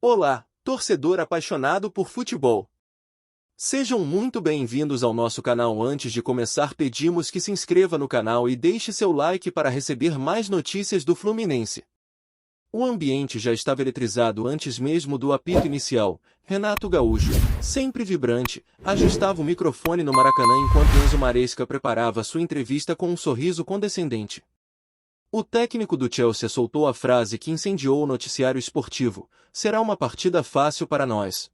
Olá, torcedor apaixonado por futebol. Sejam muito bem-vindos ao nosso canal. Antes de começar, pedimos que se inscreva no canal e deixe seu like para receber mais notícias do Fluminense. O ambiente já estava eletrizado antes mesmo do apito inicial. Renato Gaúcho, sempre vibrante, ajustava o microfone no Maracanã enquanto Enzo Maresca preparava sua entrevista com um sorriso condescendente. O técnico do Chelsea soltou a frase que incendiou o noticiário esportivo: será uma partida fácil para nós.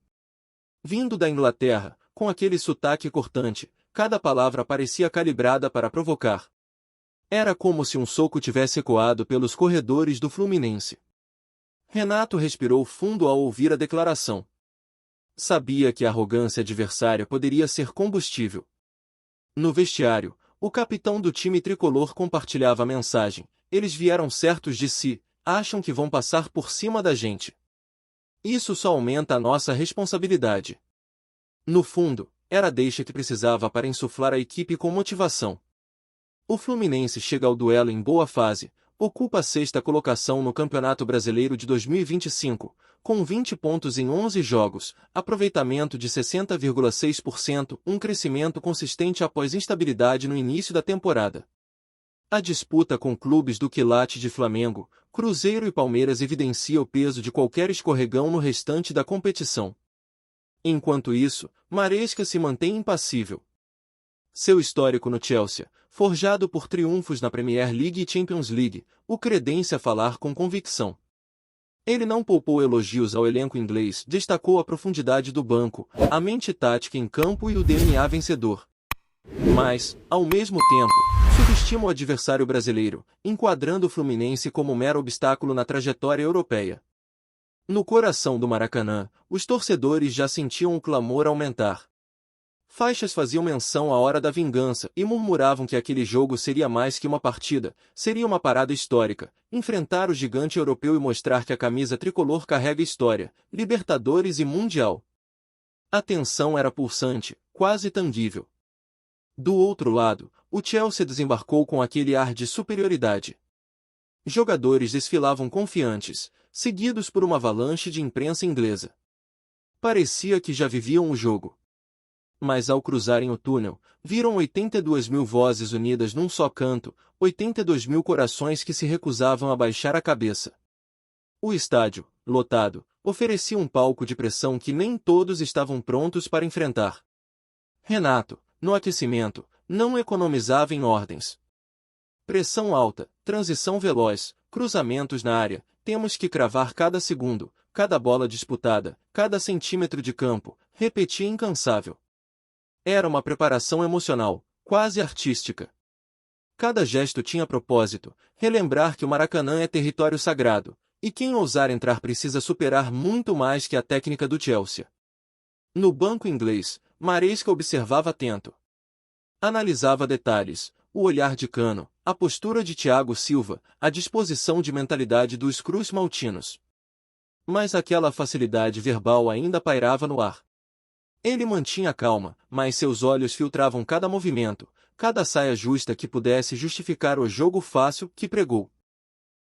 Vindo da Inglaterra, com aquele sotaque cortante, cada palavra parecia calibrada para provocar. Era como se um soco tivesse ecoado pelos corredores do Fluminense. Renato respirou fundo ao ouvir a declaração. Sabia que a arrogância adversária poderia ser combustível. No vestiário, o capitão do time tricolor compartilhava a mensagem: eles vieram certos de si, acham que vão passar por cima da gente. Isso só aumenta a nossa responsabilidade. No fundo, era a deixa que precisava para insuflar a equipe com motivação. O Fluminense chega ao duelo em boa fase, ocupa a sexta colocação no Campeonato Brasileiro de 2025, com 20 pontos em 11 jogos, aproveitamento de 60,6%, um crescimento consistente após instabilidade no início da temporada. A disputa com clubes do quilate de Flamengo, Cruzeiro e Palmeiras evidencia o peso de qualquer escorregão no restante da competição. Enquanto isso, Maresca se mantém impassível. Seu histórico no Chelsea, forjado por triunfos na Premier League e Champions League, o credencia a falar com convicção. Ele não poupou elogios ao elenco inglês, destacou a profundidade do banco, a mente tática em campo e o DNA vencedor. Mas, ao mesmo tempo, subestima o adversário brasileiro, enquadrando o Fluminense como mero obstáculo na trajetória europeia. No coração do Maracanã, os torcedores já sentiam o clamor aumentar. Faixas faziam menção à hora da vingança e murmuravam que aquele jogo seria mais que uma partida, seria uma parada histórica, enfrentar o gigante europeu e mostrar que a camisa tricolor carrega história, Libertadores e Mundial. A tensão era pulsante, quase tangível. Do outro lado, o Chelsea desembarcou com aquele ar de superioridade. Jogadores desfilavam confiantes, seguidos por uma avalanche de imprensa inglesa. Parecia que já viviam o jogo. Mas ao cruzarem o túnel, viram 82 mil vozes unidas num só canto, 82 mil corações que se recusavam a baixar a cabeça. O estádio, lotado, oferecia um palco de pressão que nem todos estavam prontos para enfrentar. Renato, no aquecimento, não economizava em ordens. Pressão alta, transição veloz, cruzamentos na área, temos que cravar cada segundo, cada bola disputada, cada centímetro de campo, repetia incansável. Era uma preparação emocional, quase artística. Cada gesto tinha propósito, relembrar que o Maracanã é território sagrado, e quem ousar entrar precisa superar muito mais que a técnica do Chelsea. No banco inglês, Maresca observava atento. Analisava detalhes, o olhar de Cano, a postura de Thiago Silva, a disposição de mentalidade dos Cruz Maltinos. Mas aquela facilidade verbal ainda pairava no ar. Ele mantinha calma, mas seus olhos filtravam cada movimento, cada saia justa que pudesse justificar o jogo fácil que pregou.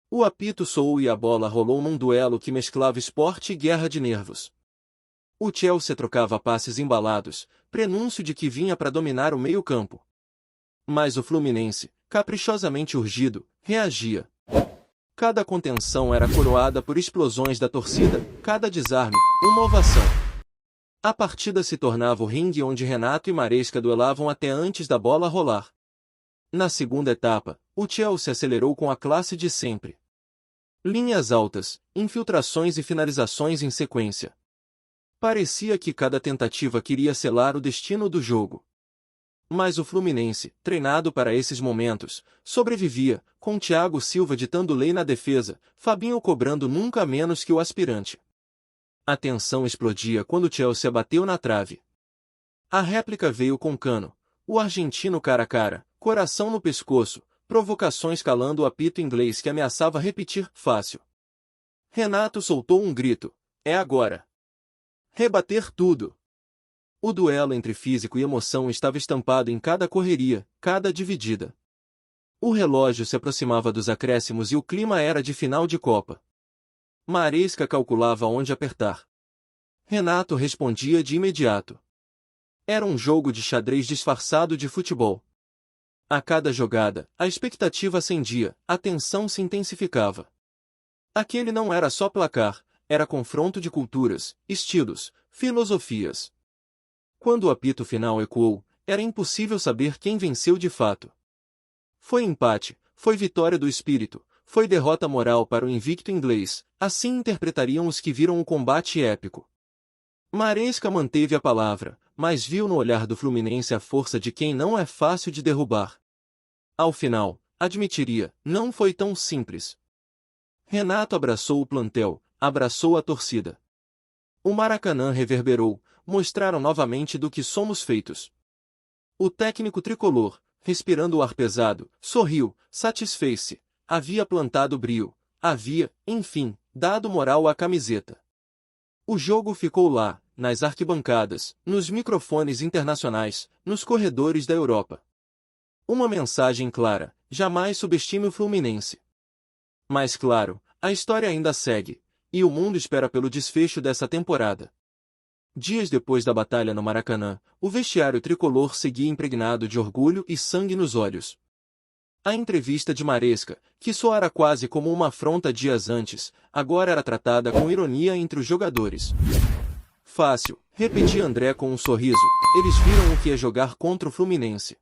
O apito soou e a bola rolou num duelo que mesclava esporte e guerra de nervos. O Chelsea trocava passes embalados, prenúncio de que vinha para dominar o meio-campo. Mas o Fluminense, caprichosamente urgido, reagia. Cada contenção era coroada por explosões da torcida, cada desarme, uma ovação. A partida se tornava o ringue onde Renato e Maresca duelavam até antes da bola rolar. Na segunda etapa, o Chelsea acelerou com a classe de sempre. Linhas altas, infiltrações e finalizações em sequência. Parecia que cada tentativa queria selar o destino do jogo. Mas o Fluminense, treinado para esses momentos, sobrevivia, com Thiago Silva ditando lei na defesa, Fabinho cobrando nunca menos que o aspirante. A tensão explodia quando o Chelsea bateu na trave. A réplica veio com Cano, o argentino cara a cara, coração no pescoço, provocações calando o apito inglês que ameaçava repetir fácil. Renato soltou um grito: é agora! Rebater tudo! O duelo entre físico e emoção estava estampado em cada correria, cada dividida. O relógio se aproximava dos acréscimos e o clima era de final de Copa. Maresca calculava onde apertar. Renato respondia de imediato. Era um jogo de xadrez disfarçado de futebol. A cada jogada, a expectativa acendia, a tensão se intensificava. Aquele não era só placar, era confronto de culturas, estilos, filosofias. Quando o apito final ecoou, era impossível saber quem venceu de fato. Foi empate, foi vitória do espírito, foi derrota moral para o invicto inglês, assim interpretariam os que viram o combate épico. Maresca manteve a palavra, mas viu no olhar do Fluminense a força de quem não é fácil de derrubar. Ao final, admitiria, não foi tão simples. Renato abraçou o plantel, abraçou a torcida. O Maracanã reverberou, mostraram novamente do que somos feitos. O técnico tricolor, respirando o ar pesado, sorriu, satisfez-se, havia plantado brio, havia, enfim, dado moral à camiseta. O jogo ficou lá, nas arquibancadas, nos microfones internacionais, nos corredores da Europa. Uma mensagem clara: jamais subestime o Fluminense. Mas claro, a história ainda segue, e o mundo espera pelo desfecho dessa temporada. Dias depois da batalha no Maracanã, o vestiário tricolor seguia impregnado de orgulho e sangue nos olhos. A entrevista de Maresca, que soara quase como uma afronta dias antes, agora era tratada com ironia entre os jogadores. Fácil, repetia André com um sorriso, eles viram o que é jogar contra o Fluminense.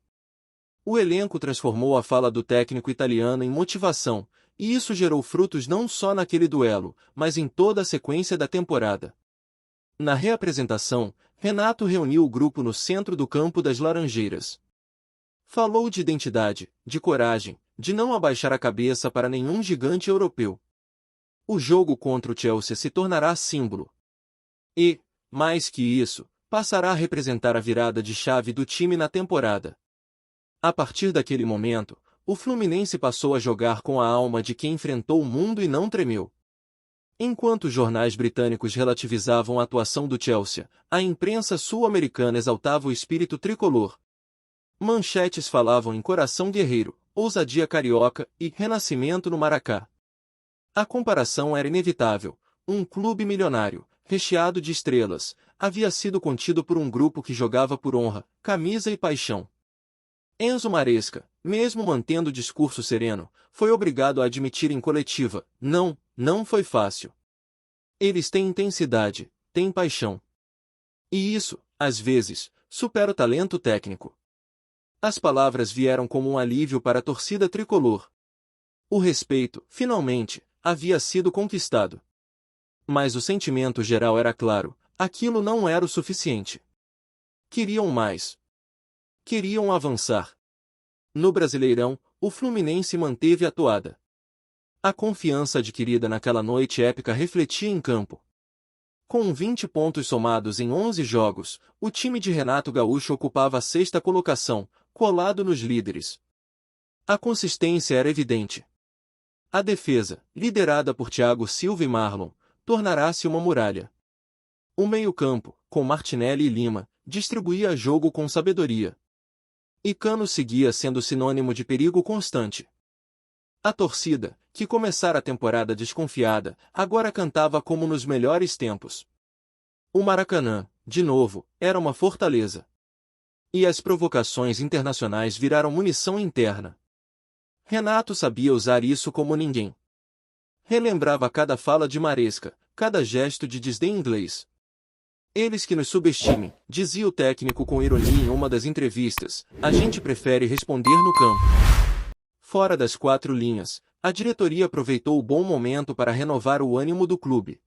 O elenco transformou a fala do técnico italiano em motivação, e isso gerou frutos não só naquele duelo, mas em toda a sequência da temporada. Na reapresentação, Renato reuniu o grupo no centro do campo das Laranjeiras. Falou de identidade, de coragem, de não abaixar a cabeça para nenhum gigante europeu. O jogo contra o Chelsea se tornará símbolo. E, mais que isso, passará a representar a virada de chave do time na temporada. A partir daquele momento, o Fluminense passou a jogar com a alma de quem enfrentou o mundo e não tremeu. Enquanto os jornais britânicos relativizavam a atuação do Chelsea, a imprensa sul-americana exaltava o espírito tricolor. Manchetes falavam em coração guerreiro, ousadia carioca e renascimento no Maracá. A comparação era inevitável. Um clube milionário, recheado de estrelas, havia sido contido por um grupo que jogava por honra, camisa e paixão. Enzo Maresca, mesmo mantendo o discurso sereno, foi obrigado a admitir em coletiva: não foi fácil. Eles têm intensidade, têm paixão. E isso, às vezes, supera o talento técnico. As palavras vieram como um alívio para a torcida tricolor. O respeito, finalmente, havia sido conquistado. Mas o sentimento geral era claro: aquilo não era o suficiente. Queriam mais. Queriam avançar. No Brasileirão, o Fluminense manteve a toada. A confiança adquirida naquela noite épica refletia em campo. Com 20 pontos somados em 11 jogos, o time de Renato Gaúcho ocupava a sexta colocação, colado nos líderes. A consistência era evidente. A defesa, liderada por Thiago Silva e Marlon, tornará-se uma muralha. O meio-campo, com Martinelli e Lima, distribuía jogo com sabedoria. E Cano seguia sendo sinônimo de perigo constante. A torcida, que começara a temporada desconfiada, agora cantava como nos melhores tempos. O Maracanã, de novo, era uma fortaleza. E as provocações internacionais viraram munição interna. Renato sabia usar isso como ninguém. Relembrava cada fala de Maresca, cada gesto de desdém inglês. Eles que nos subestimem, dizia o técnico com ironia em uma das entrevistas, a gente prefere responder no campo. Fora das quatro linhas, a diretoria aproveitou o bom momento para renovar o ânimo do clube.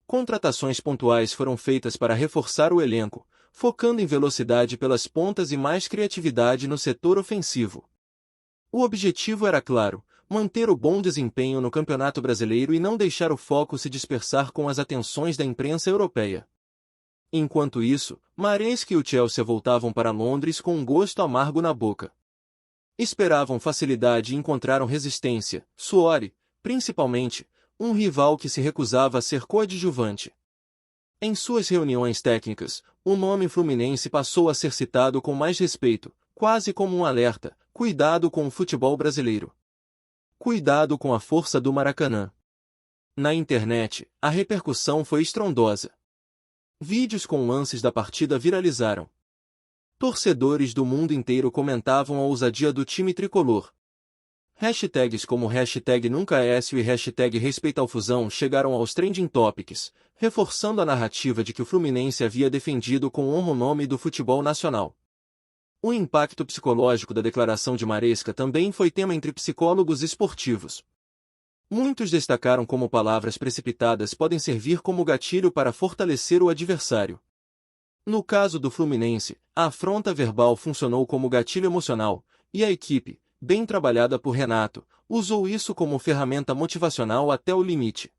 Contratações pontuais foram feitas para reforçar o elenco, focando em velocidade pelas pontas e mais criatividade no setor ofensivo. O objetivo era claro: manter o bom desempenho no Campeonato Brasileiro e não deixar o foco se dispersar com as atenções da imprensa europeia. Enquanto isso, Maresca e o Chelsea voltavam para Londres com um gosto amargo na boca. Esperavam facilidade e encontraram resistência, suor, principalmente, um rival que se recusava a ser coadjuvante. Em suas reuniões técnicas, o nome Fluminense passou a ser citado com mais respeito, quase como um alerta: cuidado com o futebol brasileiro. Cuidado com a força do Maracanã. Na internet, a repercussão foi estrondosa. Vídeos com lances da partida viralizaram. Torcedores do mundo inteiro comentavam a ousadia do time tricolor. Hashtags como #NuncaESO e #RespeitaoFusão chegaram aos trending topics, reforçando a narrativa de que o Fluminense havia defendido com honra o nome do futebol nacional. O impacto psicológico da declaração de Maresca também foi tema entre psicólogos esportivos. Muitos destacaram como palavras precipitadas podem servir como gatilho para fortalecer o adversário. No caso do Fluminense, a afronta verbal funcionou como gatilho emocional, e a equipe, bem trabalhada por Renato, usou isso como ferramenta motivacional até o limite.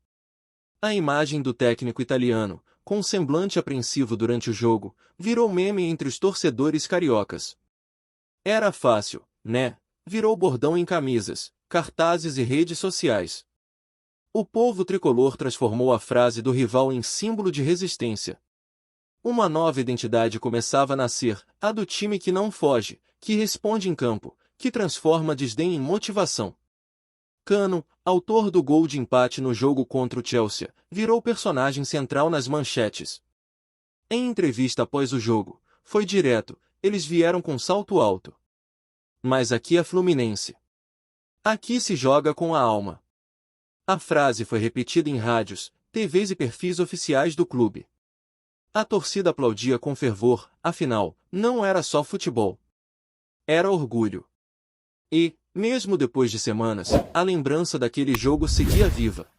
A imagem do técnico italiano, com um semblante apreensivo durante o jogo, virou meme entre os torcedores cariocas. Era fácil, né? Virou bordão em camisas, cartazes e redes sociais. O povo tricolor transformou a frase do rival em símbolo de resistência. Uma nova identidade começava a nascer, a do time que não foge, que responde em campo, que transforma desdém em motivação. Cano, autor do gol de empate no jogo contra o Chelsea, virou personagem central nas manchetes. Em entrevista após o jogo, foi direto: eles vieram com salto alto. Mas aqui é Fluminense. Aqui se joga com a alma. A frase foi repetida em rádios, TVs e perfis oficiais do clube. A torcida aplaudia com fervor, afinal, não era só futebol. Era orgulho. E, mesmo depois de semanas, a lembrança daquele jogo seguia viva.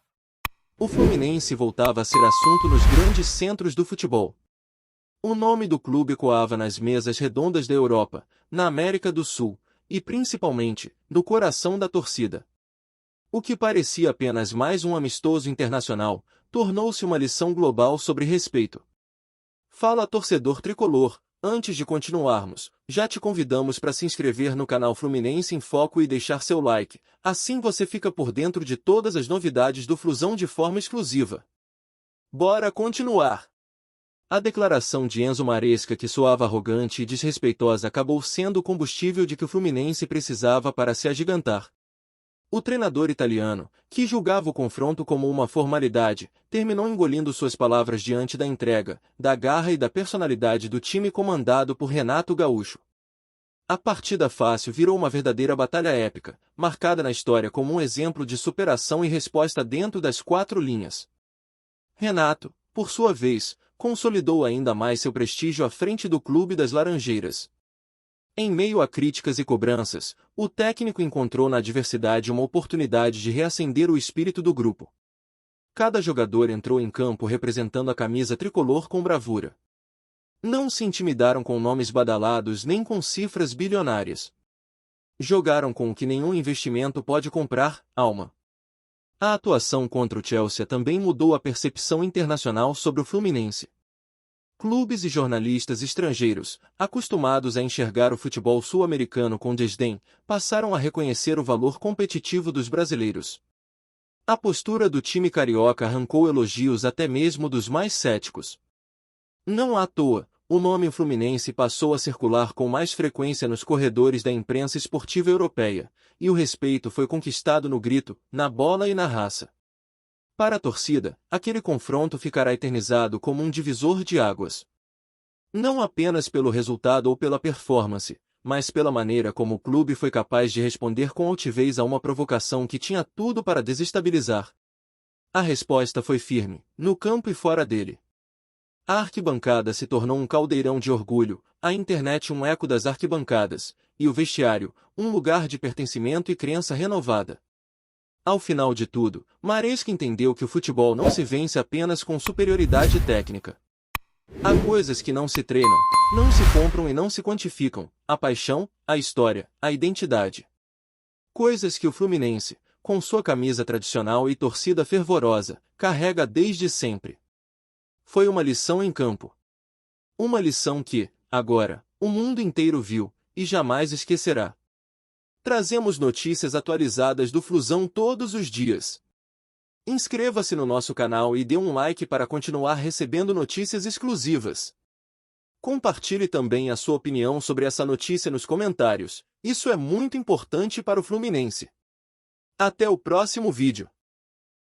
O Fluminense voltava a ser assunto nos grandes centros do futebol. O nome do clube ecoava nas mesas redondas da Europa, na América do Sul, e principalmente, no coração da torcida. O que parecia apenas mais um amistoso internacional, tornou-se uma lição global sobre respeito. Fala torcedor tricolor, antes de continuarmos, já te convidamos para se inscrever no canal Fluminense em Foco e deixar seu like, assim você fica por dentro de todas as novidades do Flusão de forma exclusiva. Bora continuar! A declaração de Enzo Maresca, que soava arrogante e desrespeitosa, acabou sendo o combustível de que o Fluminense precisava para se agigantar. O treinador italiano, que julgava o confronto como uma formalidade, terminou engolindo suas palavras diante da entrega, da garra e da personalidade do time comandado por Renato Gaúcho. A partida fácil virou uma verdadeira batalha épica, marcada na história como um exemplo de superação e resposta dentro das quatro linhas. Renato, por sua vez, consolidou ainda mais seu prestígio à frente do Clube das Laranjeiras. Em meio a críticas e cobranças, o técnico encontrou na adversidade uma oportunidade de reacender o espírito do grupo. Cada jogador entrou em campo representando a camisa tricolor com bravura. Não se intimidaram com nomes badalados nem com cifras bilionárias. Jogaram com o que nenhum investimento pode comprar: alma. A atuação contra o Chelsea também mudou a percepção internacional sobre o Fluminense. Clubes e jornalistas estrangeiros, acostumados a enxergar o futebol sul-americano com desdém, passaram a reconhecer o valor competitivo dos brasileiros. A postura do time carioca arrancou elogios até mesmo dos mais céticos. Não à toa, o nome Fluminense passou a circular com mais frequência nos corredores da imprensa esportiva europeia, e o respeito foi conquistado no grito, na bola e na raça. Para a torcida, aquele confronto ficará eternizado como um divisor de águas. Não apenas pelo resultado ou pela performance, mas pela maneira como o clube foi capaz de responder com altivez a uma provocação que tinha tudo para desestabilizar. A resposta foi firme, no campo e fora dele. A arquibancada se tornou um caldeirão de orgulho, a internet um eco das arquibancadas, e o vestiário, um lugar de pertencimento e crença renovada. Ao final de tudo, Maresca entendeu que o futebol não se vence apenas com superioridade técnica. Há coisas que não se treinam, não se compram e não se quantificam: a paixão, a história, a identidade. Coisas que o Fluminense, com sua camisa tradicional e torcida fervorosa, carrega desde sempre. Foi uma lição em campo. Uma lição que, agora, o mundo inteiro viu, e jamais esquecerá. Trazemos notícias atualizadas do Flusão todos os dias. Inscreva-se no nosso canal e dê um like para continuar recebendo notícias exclusivas. Compartilhe também a sua opinião sobre essa notícia nos comentários, isso é muito importante para o Fluminense. Até o próximo vídeo.